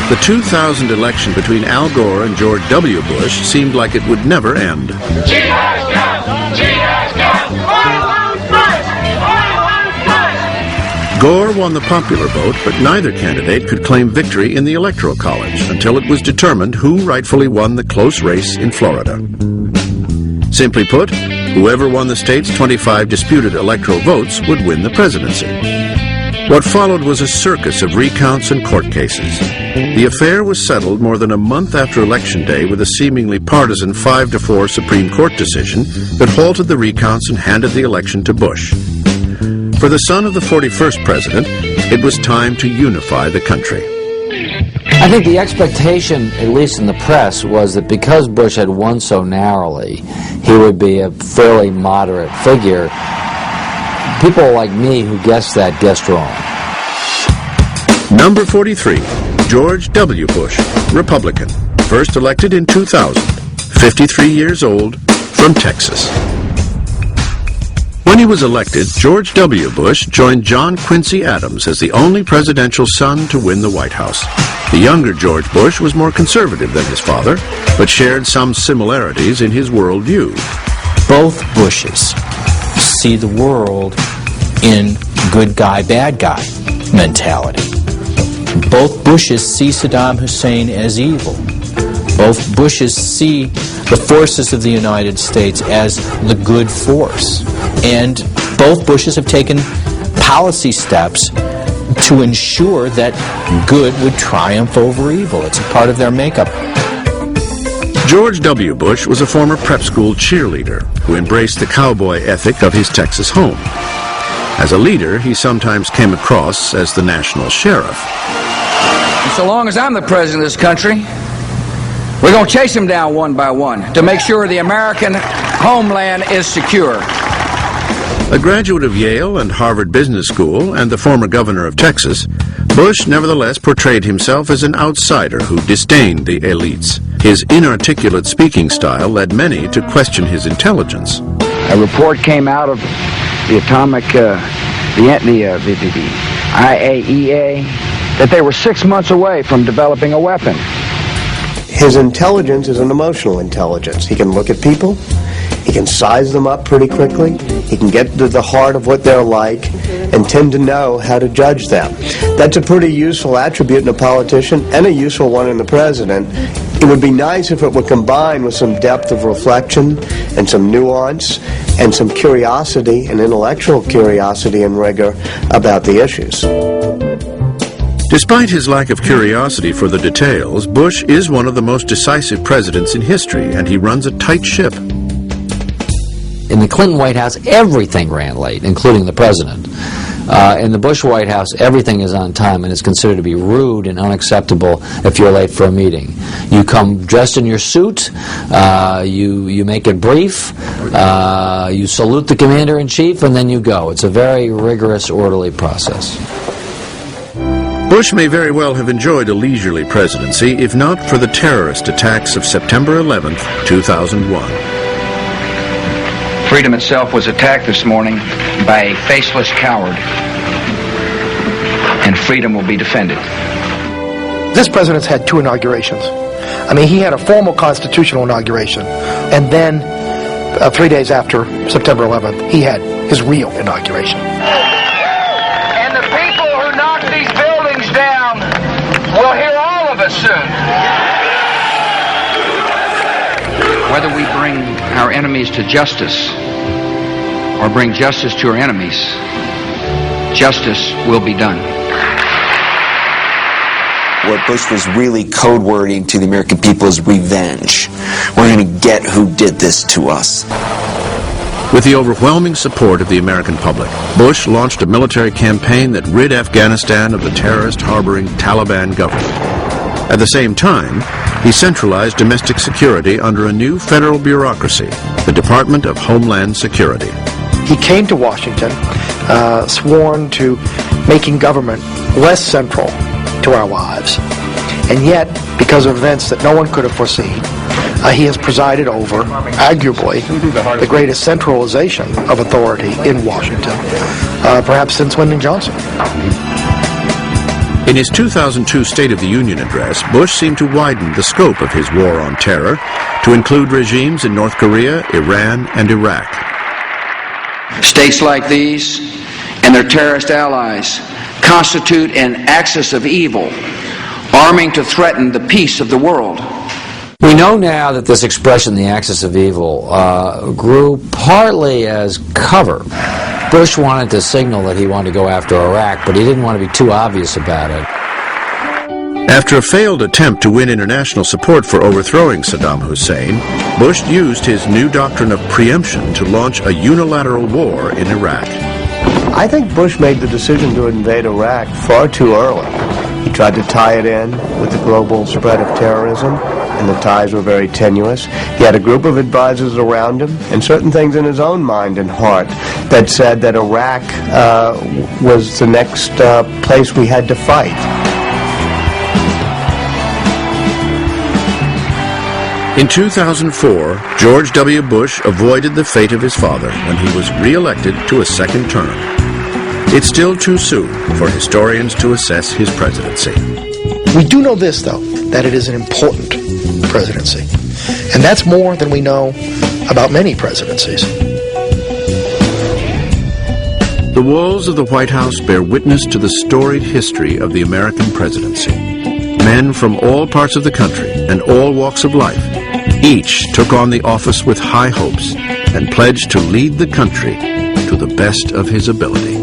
The 2000 election between Al Gore and George W. Bush seemed like it would never end. Gore won the popular vote, but neither candidate could claim victory in the Electoral College until it was determined who rightfully won the close race in Florida. Simply put, whoever won the state's 25 disputed electoral votes would win the presidency. What followed was a circus of recounts and court cases. The affair was settled more than a month after Election Day with a seemingly partisan 5-4 Supreme Court decision that halted the recounts and handed the election to Bush. For the son of the 41st president, it was time to unify the country. I think the expectation, at least in the press, was that because Bush had won so narrowly, he would be a fairly moderate figure. People like me who guessed that guessed wrong. Number 43, George W. Bush, Republican, first elected in 2000, 53 years old, from Texas. When he was elected, George W. Bush joined John Quincy Adams as the only presidential son to win the White House. The younger George Bush was more conservative than his father, but shared some similarities in his worldview. Both Bushes see the world in good guy, bad guy mentality. Both Bushes see Saddam Hussein as evil. Both Bushes see the forces of the United States as the good force. And both Bushes have taken policy steps to ensure that good would triumph over evil. It's a part of their makeup. George W. Bush was a former prep school cheerleader who embraced the cowboy ethic of his Texas home. As a leader, he sometimes came across as the national sheriff. And so long as I'm the president of this country, we're going to chase them down one by one to make sure the American homeland is secure. A graduate of Yale and Harvard Business School and the former governor of Texas, Bush nevertheless portrayed himself as an outsider who disdained the elites. His inarticulate speaking style led many to question his intelligence. A report came out of the IAEA that they were 6 months away from developing a weapon. His intelligence is an emotional intelligence. He can look at people, he can size them up pretty quickly, he can get to the heart of what they're like, and tend to know how to judge them. That's a pretty useful attribute in a politician and a useful one in the president. It would be nice if it were combined with some depth of reflection and some nuance and some curiosity and intellectual curiosity and rigor about the issues. Despite his lack of curiosity for the details, Bush is one of the most decisive presidents in history, and he runs a tight ship. In the Clinton White House, everything ran late, including the president. In the Bush White House, everything is on time and is considered to be rude and unacceptable if you're late for a meeting. You come dressed in your suit, you make it brief, you salute the commander-in-chief, and then you go. It's a very rigorous, orderly process. Bush may very well have enjoyed a leisurely presidency if not for the terrorist attacks of September 11th, 2001. Freedom itself was attacked this morning by a faceless coward, and freedom will be defended. This president's had two inaugurations. I mean, he had a formal constitutional inauguration, and then 3 days after September 11th, he had his real inauguration. And the people who knock these buildings down will hear all of us soon. Whether we bring our enemies to justice or bring justice to our enemies, justice will be done. What Bush was really code wording to the American people is revenge. We're going to get who did this to us. With the overwhelming support of the American public, Bush launched a military campaign that rid Afghanistan of the terrorist-harboring Taliban government. At the same time, he centralized domestic security under a new federal bureaucracy, the Department of Homeland Security. He came to Washington sworn to making government less central to our lives. And yet, because of events that no one could have foreseen, he has presided over, arguably, the greatest centralization of authority in Washington, perhaps since Lyndon Johnson. In his 2002 State of the Union address, Bush seemed to widen the scope of his war on terror to include regimes in North Korea, Iran, and Iraq. States like these and their terrorist allies constitute an axis of evil, arming to threaten the peace of the world. We know now that this expression, the axis of evil, grew partly as cover. Bush wanted to signal that he wanted to go after Iraq, but he didn't want to be too obvious about it. After a failed attempt to win international support for overthrowing Saddam Hussein, Bush used his new doctrine of preemption to launch a unilateral war in Iraq. I think Bush made the decision to invade Iraq far too early. He tried to tie it in with the global spread of terrorism, and the ties were very tenuous. He had a group of advisors around him, and certain things in his own mind and heart that said that Iraq was the next place we had to fight. In 2004, George W. Bush avoided the fate of his father when he was re-elected to a second term. It's still too soon for historians to assess his presidency. We do know this, though, that it is an important presidency. And that's more than we know about many presidencies. The walls of the White House bear witness to the storied history of the American presidency. Men from all parts of the country and all walks of life, each took on the office with high hopes and pledged to lead the country to the best of his ability.